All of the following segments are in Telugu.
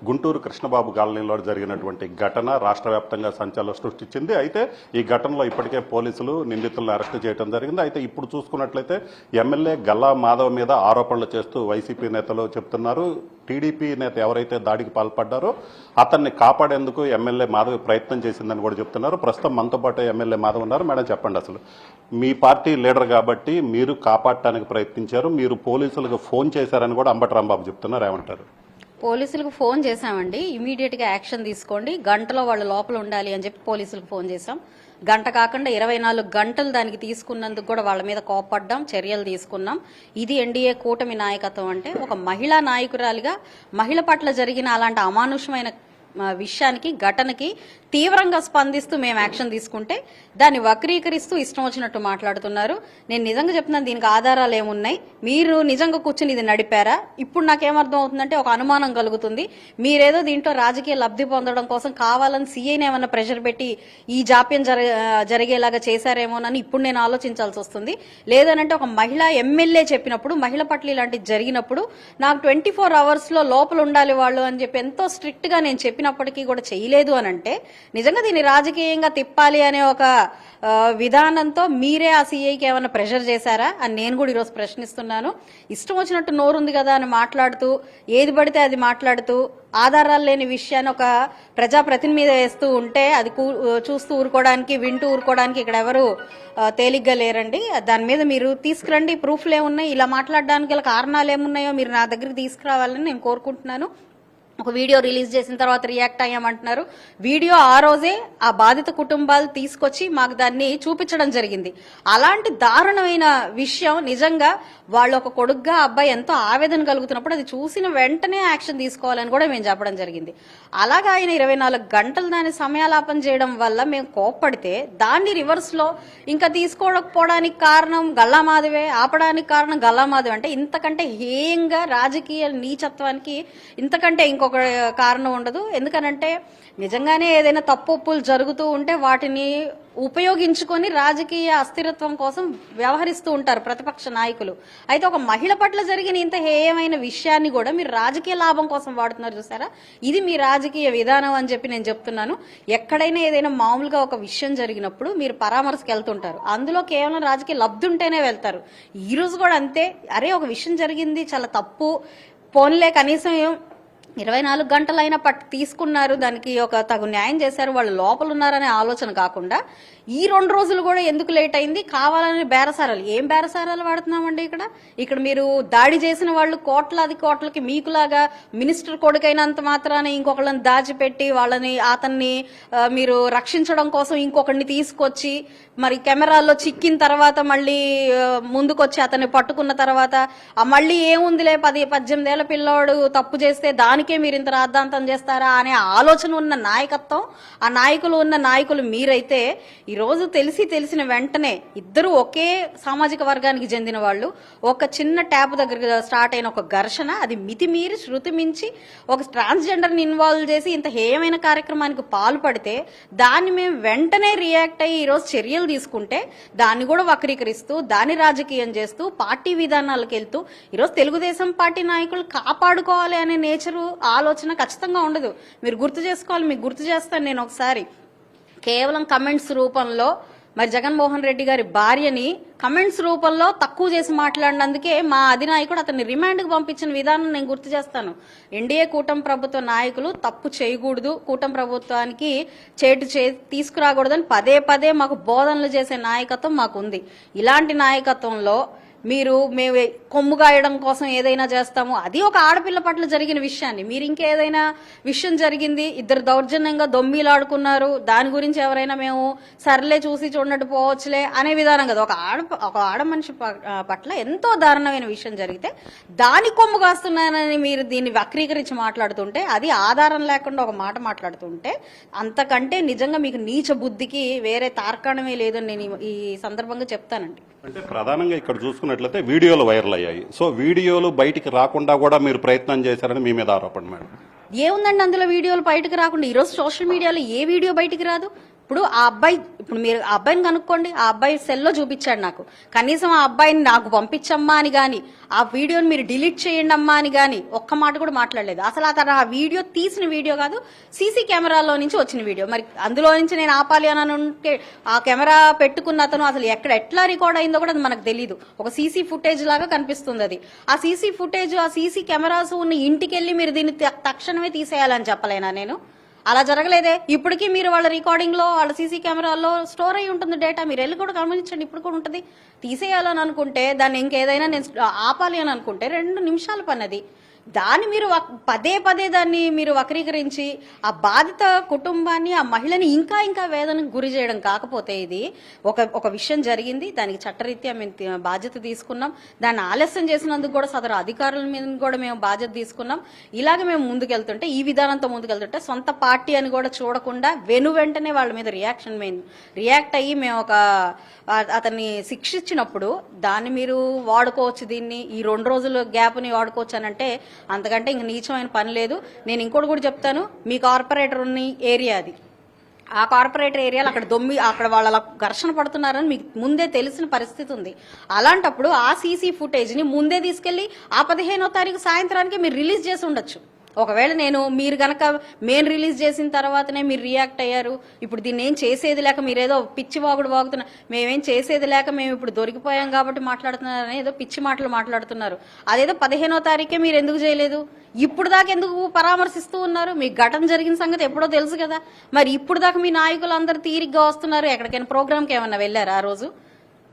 గుంటూరు కృష్ణబాబు కాలనీలో జరిగినటువంటి ఘటన రాష్ట్ర వ్యాప్తంగా సంచలనం సృష్టించింది. అయితే ఈ ఘటనలో ఇప్పటికే పోలీసులు నిందితులను అరెస్టు చేయడం జరిగింది. అయితే ఇప్పుడు చూసుకున్నట్లయితే ఎమ్మెల్యే గల్లా మాధవ్ మీద ఆరోపణలు చేస్తూ వైసీపీ నేతలు చెప్తున్నారు. టీడీపీ నేత ఎవరైతే దాడికి పాల్పడ్డారో అతన్ని కాపాడేందుకు ఎమ్మెల్యే మాధవ్ ప్రయత్నం చేసిందని కూడా చెప్తున్నారు. ప్రస్తుతం మనతో పాటు ఎమ్మెల్యే మాధవ్ ఉన్నారు. మేడం చెప్పండి, అసలు మీ పార్టీ లీడర్ కాబట్టి మీరు కాపాడటానికి ప్రయత్నించారు, మీరు పోలీసులకు ఫోన్ చేశారని కూడా అంబటి రాంబాబు చెప్తున్నారు, ఏమంటారు? పోలీసులకు ఫోన్ చేశామండి, ఇమీడియట్ గా యాక్షన్ తీసుకోండి, గంటలో వాళ్ళు లోపల ఉండాలి అని చెప్పి పోలీసులకు ఫోన్ చేశాం. గంట కాకుండా 24 గంటలు దానికి తీసుకున్నందుకు కూడా వాళ్ళ మీద కోపడ్డాం, చర్యలు తీసుకున్నాం. ఇది ఎన్డీఏ కూటమి నాయకత్వం అంటే. ఒక మహిళా నాయకురాలిగా మహిళ పట్ల జరిగిన అలాంటి అమానుషమైన విషయానికి, ఘటనకి తీవ్రంగా స్పందిస్తూ మేము యాక్షన్ తీసుకుంటే దాన్ని వక్రీకరిస్తూ ఇష్టం వచ్చినట్టు మాట్లాడుతున్నారు. నేను నిజంగా చెప్తున్నాను, దీనికి ఆధారాలు ఏమున్నాయి? మీరు నిజంగా కూర్చుని ఇది నడిపారా? ఇప్పుడు నాకేమర్థం అవుతుందంటే ఒక అనుమానం కలుగుతుంది. మీరేదో దీంట్లో రాజకీయ లబ్ధి పొందడం కోసం కావాలని సీఐని ఏమన్నా ప్రెషర్ పెట్టి ఈ జాప్యం జరిగేలాగా చేశారేమోనని ఇప్పుడు నేను ఆలోచించాల్సి వస్తుంది. లేదనంటే ఒక మహిళా ఎమ్మెల్యే చెప్పినప్పుడు, మహిళ పట్ల ఇలాంటివి జరిగినప్పుడు నాకు 24 hours లో లోపల ఉండాలి వాళ్ళు అని చెప్పి ఎంతో స్ట్రిక్ట్ గా నేను చెప్పినప్పటికీ కూడా చేయలేదు అని అంటే నిజంగా దీన్ని రాజకీయంగా తిప్పాలి అనే ఒక విధానంతో మీరే ఆ సీఐకి ఏమైనా ప్రెషర్ చేశారా అని నేను కూడా ఈరోజు ప్రశ్నిస్తున్నాను. ఇష్టం వచ్చినట్టు నోరుంది కదా అని మాట్లాడుతూ, ఏది పడితే అది మాట్లాడుతూ, ఆధారాలు లేని విషయాన్ని ఒక ప్రజాప్రతినిధి మీద వేస్తూ ఉంటే అది చూస్తూ ఊరుకోవడానికి, వింటూ ఊరుకోవడానికి ఇక్కడ ఎవరు తేలిగ్గా లేరండి. దాని మీద మీరు తీసుకురండి, ప్రూఫ్లు ఏమున్నాయి, ఇలా మాట్లాడడానికి గల కారణాలు ఏమున్నాయో మీరు నా దగ్గరికి తీసుకురావాలని నేను కోరుకుంటున్నాను. ఒక వీడియో రిలీజ్ చేసిన తర్వాత రియాక్ట్ అయ్యామంటున్నారు. వీడియో ఆ రోజే ఆ బాధిత కుటుంబాలు తీసుకొచ్చి మాకు దాన్ని చూపించడం జరిగింది. అలాంటి దారుణమైన విషయం నిజంగా వాళ్ళు ఒక కొడుగ్గా అబ్బాయి ఎంతో ఆవేదన కలుగుతున్నప్పుడు అది చూసిన వెంటనే యాక్షన్ తీసుకోవాలని కూడా మేము చెప్పడం జరిగింది. అలాగా ఆయన 24 గంటలు దాన్ని సమయాలాపన చేయడం వల్ల మేము కోప్పడితే దాన్ని రివర్స్ లో ఇంకా తీసుకోకపోవడానికి కారణం గల్లామాధవే, ఆపడానికి కారణం గల్లామాధవే అంటే ఇంతకంటే హేయంగా రాజకీయ నీచత్వానికి ఇంతకంటే ఇంకొక కారణం ఉండదు. ఎందుకనంటే నిజంగానే ఏదైనా తప్పులు జరుగుతూ ఉంటే వాటిని ఉపయోగించుకొని రాజకీయ అస్థిరత్వం కోసం వ్యవహరిస్తూ ఉంటారు ప్రతిపక్ష నాయకులు. అయితే ఒక మహిళ పట్ల జరిగిన ఇంత హేయమైన విషయాన్ని కూడా మీరు రాజకీయ లాభం కోసం వాడుతున్నారు చూసారా, ఇది మీ రాజకీయ విధానం అని చెప్పి నేను చెప్తున్నాను. ఎక్కడైనా ఏదైనా మామూలుగా ఒక విషయం జరిగినప్పుడు మీరు పరామర్శకు వెళ్తుంటారు, అందులో కేవలం రాజకీయ లబ్ధి ఉంటేనే వెళ్తారు. ఈ రోజు కూడా అంతే. అరే ఒక విషయం జరిగింది, చాలా తప్పు, పోన్లే కనీసం 24 గంటలైనా తీసుకున్నారు, దానికి ఒక తగు న్యాయం చేశారు, వాళ్ళు లోపల ఉన్నారనే ఆలోచన కాకుండా ఈ 2 రోజులు కూడా ఎందుకు లేట్ అయింది, కావాలని బేరసారాలు. ఏం బేరసారాలు వాడుతున్నామండి ఇక్కడ మీరు దాడి చేసిన వాళ్ళు కోట్లకి మీకులాగా మినిస్టర్ కొడుకైనంత మాత్రాన ఇంకొకళ్ళని దాచిపెట్టి వాళ్ళని అతన్ని మీరు రక్షించడం కోసం ఇంకొకరిని తీసుకొచ్చి మరి కెమెరాల్లో చిక్కిన తర్వాత మళ్ళీ ముందుకొచ్చి అతన్ని పట్టుకున్న తర్వాత మళ్ళీ ఏముందిలే 10-18 ఏళ్ల పిల్లోడు తప్పు చేస్తే దానికే మీరు ఇంత రాద్ధాంతం చేస్తారా అనే ఆలోచన ఉన్న నాయకత్వం, ఆ నాయకులు ఉన్న నాయకులు మీరైతే ఈ రోజు తెలిసిన వెంటనే ఇద్దరు ఒకే సామాజిక వర్గానికి చెందిన వాళ్ళు ఒక చిన్న ట్యాప్ దగ్గర స్టార్ట్ అయిన ఒక ఘర్షణ, అది మితిమీరి శృతి మించి ఒక ట్రాన్స్జెండర్ ని ఇన్వాల్వ్ చేసి ఇంత హేయమైన కార్యక్రమానికి పాల్పడితే దాన్ని మేము వెంటనే రియాక్ట్ అయ్యి ఈరోజు చర్యలు తీసుకుంటే దాన్ని కూడా వక్రీకరిస్తూ, దాన్ని రాజకీయం చేస్తూ, పార్టీ విధానాలకు వెళ్తూ ఈరోజు తెలుగుదేశం పార్టీ నాయకులు కాపాడుకోవాలి అనే నేచరు ఆలోచన ఖచ్చితంగా ఉండదు. మీరు గుర్తు చేసుకోవాలి, మీకు గుర్తు చేస్తాను నేను ఒకసారి. కేవలం కమెంట్స్ రూపంలో మరి జగన్మోహన్ రెడ్డి గారి భార్యని కమెంట్స్ రూపంలో తక్కువ చేసి మాట్లాడినందుకే మా అధినాయకుడు అతన్ని రిమాండ్కి పంపించిన విధానం నేను గుర్తు చేస్తాను. ఎన్డీఏ కూటమి ప్రభుత్వ నాయకులు తప్పు చేయకూడదు, కూటమి ప్రభుత్వానికి తీసుకురాకూడదని పదే మాకు బోధనలు చేసే నాయకత్వం మాకుంది. ఇలాంటి నాయకత్వంలో మేము కొమ్ము గాయడం కోసం ఏదైనా చేస్తాము, అది ఒక ఆడపిల్ల పట్ల జరిగిన విషయాన్ని మీరు ఇంకేదైనా విషయం జరిగింది, ఇద్దరు దౌర్జన్యంగా దొమ్మిలాడుకున్నారు, దాని గురించి ఎవరైనా మేము సర్లే చూసి చూడనట్టు పోవచ్చులే అనే విధానం కదా. ఒక ఆడ మనిషి పట్ల ఎంతో దారుణమైన విషయం జరిగితే దాని కొమ్ము కాస్తున్నానని మీరు దీన్ని వక్రీకరించి మాట్లాడుతుంటే, అది ఆధారం లేకుండా ఒక మాట మాట్లాడుతుంటే అంతకంటే నిజంగా మీకు నీచ బుద్ధికి వేరే తార్కాణమే లేదని నేను ఈ సందర్భంగా చెప్తానండి. అంటే ప్రధానంగా ఇక్కడ చూసుకున్నట్లయితే వీడియోలు వైరల్ అయ్యాయి. సో వీడియోలు బయటికి రాకుండా కూడా మీరు ప్రయత్నం చేశారని మీ మీద ఆరోపణ మేడం. ఏముందండి అందులో వీడియోలు బయటకు రాకుండా? ఈరోజు సోషల్ మీడియాలో ఏ వీడియో బయటికి రాదు? ఇప్పుడు ఆ అబ్బాయి, ఇప్పుడు మీరు ఆ అబ్బాయిని కనుక్కోండి, ఆ అబ్బాయి సెల్లో చూపించాడు నాకు. కనీసం ఆ అబ్బాయిని నాకు పంపించమ్మా అని కానీ, ఆ వీడియోని మీరు డిలీట్ చేయండి అమ్మా అని కానీ ఒక్క మాట కూడా మాట్లాడలేదు. అసలు అతను ఆ వీడియో తీసిన వీడియో కాదు, సీసీ కెమెరాలో నుంచి వచ్చిన వీడియో. మరి అందులో నుంచి నేను ఆపాలి అని ఉంటే ఆ కెమెరా పెట్టుకున్న అతను అసలు ఎట్లా రికార్డ్ అయిందో కూడా అది మనకు తెలియదు. ఒక సీసీ ఫుటేజ్ లాగా కనిపిస్తుంది అది. ఆ సీసీ ఫుటేజ్, ఆ సీసీ కెమెరాస్ ఉన్న ఇంటికి వెళ్ళి మీరు దీన్ని తక్షణమే తీసేయాలని చెప్పలేనా నేను? అలా జరగలేదే. ఇప్పటికీ మీరు వాళ్ళ రికార్డింగ్ లో, వాళ్ళ సీసీ కెమెరాల్లో స్టోర్ అయి ఉంటుంది డేటా. మీరు వెళ్ళి కూడా గమనించండి, ఇప్పుడు కూడా ఉంటుంది. తీసేయాలని అనుకుంటే, దాన్ని ఇంకేదైనా నేను ఆపాలి అని అనుకుంటే 2 నిమిషాల పని అది. దాన్ని మీరు పదే పదే దాన్ని మీరు వక్రీకరించి ఆ బాధిత కుటుంబాన్ని, ఆ మహిళని ఇంకా ఇంకా వేదనకు గురి చేయడం కాకపోతే, ఇది ఒక విషయం జరిగింది, దానికి చట్టరీత్యా మేము బాధ్యత తీసుకున్నాం. దాన్ని ఆలస్యం చేసినందుకు కూడా సదరు అధికారుల మీద కూడా మేము బాధ్యత తీసుకున్నాం. ఇలాగే మేము ముందుకెళ్తుంటే, ఈ విధానంతో ముందుకెళ్తుంటే, సొంత పార్టీ అని కూడా చూడకుండా వెంటనే వాళ్ళ మీద రియాక్ట్ అయ్యి మేము అతన్ని శిక్షించినప్పుడు దాన్ని మీరు వాడుకోవచ్చు, దీన్ని ఈ 2 రోజుల గ్యాప్ని వాడుకోవచ్చు అని అంటే అంతకంటే ఇంక నీచమైన పని లేదు. నేను ఇంకోటి కూడా చెప్తాను, మీ కార్పొరేటర్ ఉన్న ఏరియా అది, ఆ కార్పొరేటర్ ఏరియాలో అక్కడ వాళ్ళ ఘర్షణ పడుతున్నారని మీకు ముందే తెలిసిన పరిస్థితి ఉంది. అలాంటప్పుడు ఆ సీసీ ఫుటేజ్ని ముందే తీసుకెళ్లి ఆ 15వ తారీఖు సాయంత్రానికి మీరు రిలీజ్ చేసి ఉండొచ్చు. ఒకవేళ మీరు గనక మేము రిలీజ్ చేసిన తర్వాతనే మీరు రియాక్ట్ అయ్యారు, ఇప్పుడు దీన్ని ఏం చేసేది లేక మీరేదో పిచ్చి వాగుతున్నారు, మేమేం చేసేది లేక మేము ఇప్పుడు దొరికిపోయాం కాబట్టి మాట్లాడుతున్నారని ఏదో పిచ్చి మాటలు మాట్లాడుతున్నారు. అదేదో 15వ తారీఖే మీరు ఎందుకు చేయలేదు? ఇప్పుడు దాకా ఎందుకు పరామర్శిస్తూ ఉన్నారు? మీకు ఘటన జరిగిన సంగతి ఎప్పుడో తెలుసు కదా. మరి ఇప్పుడు దాకా మీ నాయకులు అందరూ తీరిగ్గా వస్తున్నారు. ఎక్కడికైనా ప్రోగ్రామ్కి ఏమన్నా వెళ్ళారా? ఆ రోజు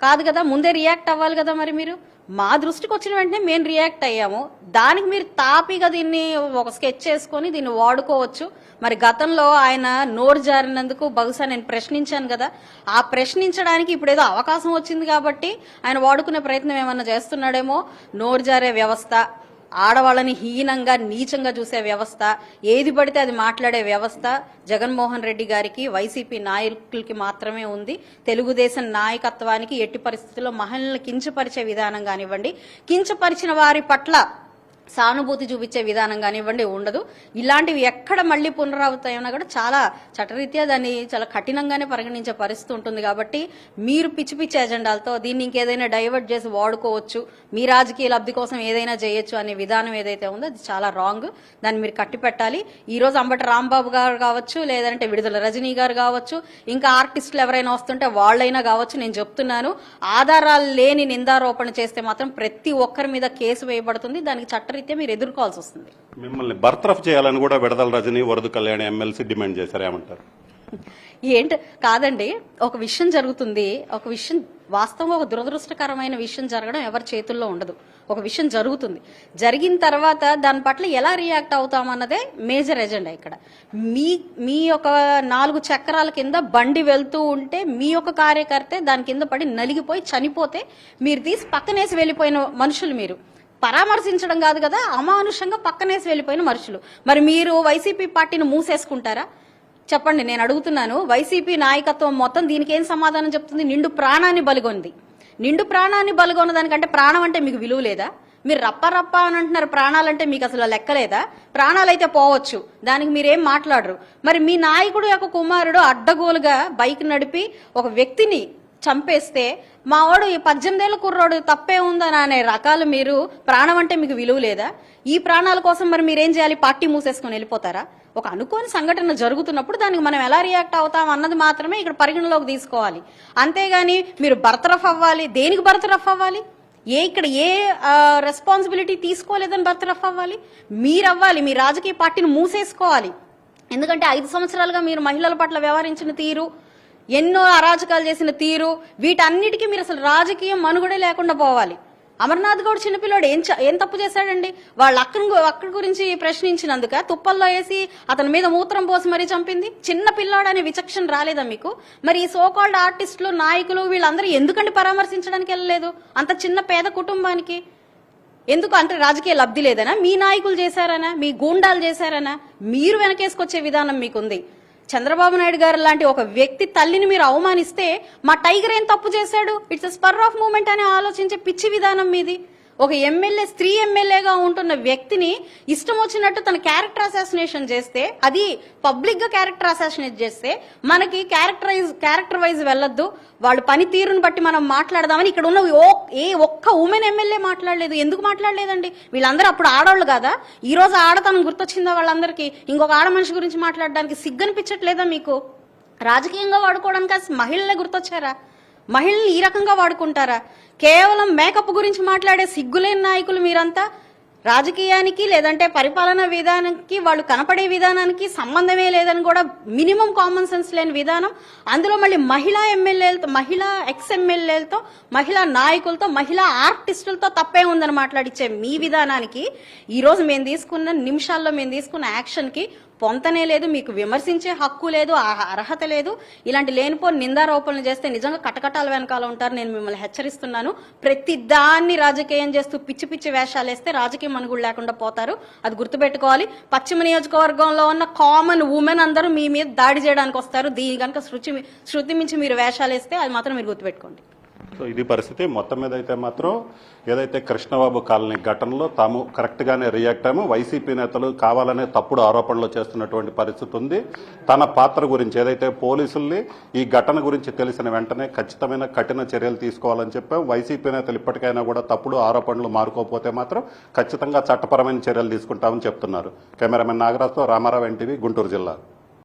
కాదు కదా, ముందే రియాక్ట్ అవ్వాలి కదా. మరి మీరు మా దృష్టికి వచ్చిన వెంటనే మేము రియాక్ట్ అయ్యాము. దానికి మీరు తాపిగా దీన్ని ఒక స్కెచ్ చేసుకొని దీన్ని వాడుకోవచ్చు. మరి గతంలో ఆయన నోరు జారినందుకు బహుశా నేను ప్రశ్నించాను కదా, ఆ ప్రశ్నించడానికి ఇప్పుడు ఏదో అవకాశం వచ్చింది కాబట్టి ఆయన వాడుకునే ప్రయత్నం ఏమన్నా చేస్తున్నాడేమో. నోరు జారే వ్యవస్థ, ఆడవాళ్ళని హీనంగా నీచంగా చూసే వ్యవస్థ, ఏది పడితే అది మాట్లాడే వ్యవస్థ జగన్మోహన్ రెడ్డి గారికి, వైసీపీ నాయకులకి మాత్రమే ఉంది. తెలుగుదేశం నాయకత్వానికి ఎట్టి పరిస్థితుల్లో మహిళలను కించపరిచే విధానం కానివ్వండి, కించపరిచిన వారి పట్ల సానుభూతి చూపించే విధానం కానివ్వండి ఉండదు. ఇలాంటివి ఎక్కడ మళ్ళీ పునరావృతమైనా కూడా చాలా చట్టరీత్యా దాన్ని చాలా కఠినంగానే పరిగణించే పరిస్థితి ఉంటుంది. కాబట్టి మీరు పిచ్చి పిచ్చి ఎజెండాలతో దీన్ని ఇంకేదైనా డైవర్ట్ చేసి వాడుకోవచ్చు, మీ రాజకీయ లబ్ధి కోసం ఏదైనా చేయొచ్చు అనే విధానం ఏదైతే ఉందో అది చాలా రాంగ్. దాన్ని మీరు కట్టి పెట్టాలి. ఈ రోజు అంబటి రాంబాబు గారు కావచ్చు, లేదంటే విడుదల రజనీ గారు కావచ్చు, ఇంకా ఆర్టిస్టులు ఎవరైనా వస్తుంటే వాళ్ళైనా కావచ్చు, నేను చెప్తున్నాను, ఆధారాలు లేని నిందారోపణ చేస్తే మాత్రం ప్రతి ఒక్కరి మీద కేసు వేయబడుతుంది. దానికి చట్ట మీరు ఎదుర్కోవాల్సి వస్తుంది. మిమ్మల్ని బర్తరఫ్ చేయాలని కూడా విడుదల రజనీ, వరద కళ్యాణ్ ఎమ్మెల్సీ డిమాండ్ చేశారు, ఏమంటారు? కాదండి, ఒక విషయం జరుగుతుంది, ఒక విషయం వాస్తవంగా ఒక దురదృష్టకరమైన విషయం జరగడం ఎవరి చేతుల్లో ఉండదు. ఒక విషయం జరుగుతుంది, జరిగిన తర్వాత దాని పట్ల ఎలా రియాక్ట్ అవుతామన్నదే మేజర్ ఎజెండా ఇక్కడ. మీ యొక్క 4 చక్రాల కింద బండి వెళ్తూ ఉంటే మీ యొక్క కార్యకర్తే దాని కింద పడి నలిగిపోయి చనిపోతే మీరు తీసి పక్కనేసి వెళ్ళిపోయిన మనుషులు. మీరు పరామర్శించడం కాదు కదా, అమానుషంగా పక్కనేసి వెళ్ళిపోయిన మనుషులు. మరి మీరు వైసీపీ పార్టీని మూసేసుకుంటారా? చెప్పండి, నేను అడుగుతున్నాను. వైసీపీ నాయకత్వం మొత్తం దీనికి ఏం సమాధానం చెప్తుంది? నిండు ప్రాణాన్ని బలిగొంది. నిండు ప్రాణాన్ని బలిగొన్న దానికంటే ప్రాణం అంటే మీకు విలువ లేదా? మీరు రప్ప అని అంటున్నారు, ప్రాణాలంటే మీకు అసలు లెక్కలేదా? ప్రాణాలైతే పోవచ్చు, దానికి మీరేం మాట్లాడరు. మరి మీ నాయకుడు యొక్క కుమారుడు అడ్డగోలుగా బైక్ నడిపి ఒక వ్యక్తిని చంపేస్తే మా వాడు ఈ 18 ఏళ్ల కుర్రోడు తప్పే ఉందని అనే రకాలు మీరు ప్రాణం అంటే మీకు విలువ లేదా? ఈ ప్రాణాల కోసం మరి మీరేం చేయాలి? పార్టీ మూసేసుకుని వెళ్ళిపోతారా? ఒక అనుకోని సంఘటన జరుగుతున్నప్పుడు దానికి మనం ఎలా రియాక్ట్ అవుతాం అన్నది మాత్రమే ఇక్కడ పరిగణలోకి తీసుకోవాలి. అంతేగాని మీరు బర్తరఫ్ అవ్వాలి, దేనికి బర్తరఫ్ అవ్వాలి? ఇక్కడ ఏ రెస్పాన్సిబిలిటీ తీసుకోలేదని బర్తరఫ్ అవ్వాలి? మీరు అవ్వాలి, మీ రాజకీయ పార్టీని మూసేసుకోవాలి. ఎందుకంటే 5 సంవత్సరాలుగా మీరు మహిళల పట్ల వ్యవహరించిన తీరు, ఎన్నో అరాచకాలు చేసిన తీరు, వీటన్నిటికీ మీరు అసలు రాజకీయ మనుగడే లేకుండా పోవాలి. అమర్నాథ్ గౌడ్ చిన్నపిల్లాడు ఏం తప్పు చేశాడండి? వాళ్ళ అక్క గురించి ప్రశ్నించినందుక తుప్పల్లో వేసి అతని మీద మూత్రం పోసి మరీ చంపింది. చిన్న పిల్లాడు అనే విచక్షణ రాలేదా మీకు? మరి ఈ సోకాల్డ్ ఆర్టిస్టులు, నాయకులు వీళ్ళందరూ ఎందుకంటే పరామర్శించడానికి వెళ్ళలేదు? అంత చిన్న పేద కుటుంబానికి ఎందుకు? అంటే రాజకీయ లబ్ధి లేదనా? మీ నాయకులు చేశారనా? మీ గూండాలు చేశారనా? మీరు వెనకేసుకొచ్చే విధానం మీకుంది. చంద్రబాబు నాయుడు గారు లాంటి ఒక వ్యక్తి తల్లిని మీరు అవమానిస్తే మా టైగర్ ఏం తప్పు చేశాడు? ఇట్స్ స్పర్ ఆఫ్ మూమెంట్ అని ఆలోచించే పిచ్చి విధానం మీది. ఒక ఎమ్మెల్యే స్త్రీ ఎమ్మెల్యేగా ఉంటున్న వ్యక్తిని ఇష్టం వచ్చినట్టు తన క్యారెక్టర్ అసాసినేషన్ చేస్తే, అది పబ్లిక్ గా క్యారెక్టర్ అసాసినేట్ చేస్తే మనకి క్యారెక్టర్ వైజ్ వెళ్ళొద్దు, వాళ్ళ పనితీరుని బట్టి మనం మాట్లాడదామని ఇక్కడ ఉన్న ఒక్క ఉమెన్ ఎమ్మెల్యే మాట్లాడలేదు. ఎందుకు మాట్లాడలేదండి? వీళ్ళందరూ అప్పుడు ఆడవాళ్ళు కాదా? ఈ రోజు ఆడతనం గుర్తొచ్చిందా వాళ్ళందరికీ? ఇంకొక ఆడ మనిషి గురించి మాట్లాడడానికి సిగ్గనిపించట్లేదా మీకు? రాజకీయంగా వాడుకోవడానికి మహిళలే గుర్తొచ్చారా? మహిళల్ని ఈ రకంగా వాడుకుంటారా? కేవలం మేకప్ గురించి మాట్లాడే సిగ్గులేని నాయకులు మీరంతా. రాజకీయానికి లేదంటే పరిపాలనా విధానానికి, వాళ్ళు కనపడే విధానానికి సంబంధమే లేదని కూడా మినిమం కామన్ సెన్స్ లేని విధానం. అందులో మళ్ళీ మహిళా ఎమ్మెల్యేలతో, మహిళా ఎక్స్ ఎమ్మెల్యేలతో, మహిళా నాయకులతో, మహిళా ఆర్టిస్టులతో తప్పే ఉందని మాట్లాడిచ్చే మీ విధానానికి ఈ రోజు మేము తీసుకున్న నిమిషాల్లో మేము తీసుకున్న యాక్షన్ కి పొంతనే లేదు. మీకు విమర్శించే హక్కు లేదు, అర్హత లేదు. ఇలాంటి లేనిపోని నిందారోపణలు చేస్తే నిజంగా కటకటాల వెనకాల ఉంటారు. నేను మిమ్మల్ని హెచ్చరిస్తున్నాను. ప్రతి దాన్ని రాజకీయం చేస్తూ పిచ్చి పిచ్చి వేషాలు వేస్తే రాజకీయ మనుగుడు లేకుండా పోతారు. అది గుర్తుపెట్టుకోవాలి. పశ్చిమ నియోజకవర్గంలో ఉన్న కామన్ ఉమెన్ అందరూ మీ మీద దాడి చేయడానికి వస్తారు. దీని కనుక శృతి మించి మీరు వేషాలు వేస్తే అది మాత్రం మీరు గుర్తుపెట్టుకోండి. సో ఇది పరిస్థితి. మొత్తం మీద అయితే మాత్రం ఏదైతే కృష్ణబాబు కాలనీ ఘటనలో తాము కరెక్ట్ గానే రియాక్ట్ అయ్యాము, వైసీపీ నేతలు కావాలనే తప్పుడు ఆరోపణలు చేస్తున్నటువంటి పరిస్థితి ఉంది. తన పాత్ర గురించి ఏదైతే పోలీసుల్ని ఈ ఘటన గురించి తెలిసిన వెంటనే ఖచ్చితమైన కఠిన చర్యలు తీసుకోవాలని చెప్పాం. వైసీపీ నేతలు ఇప్పటికైనా కూడా తప్పుడు ఆరోపణలు మారుకోకపోతే మాత్రం ఖచ్చితంగా చట్టపరమైన చర్యలు తీసుకుంటామని చెప్తున్నారు. కెమెరామెన్ నాగరాజ్తో రామారావు, ఎన్టీవీ, గుంటూరు జిల్లా.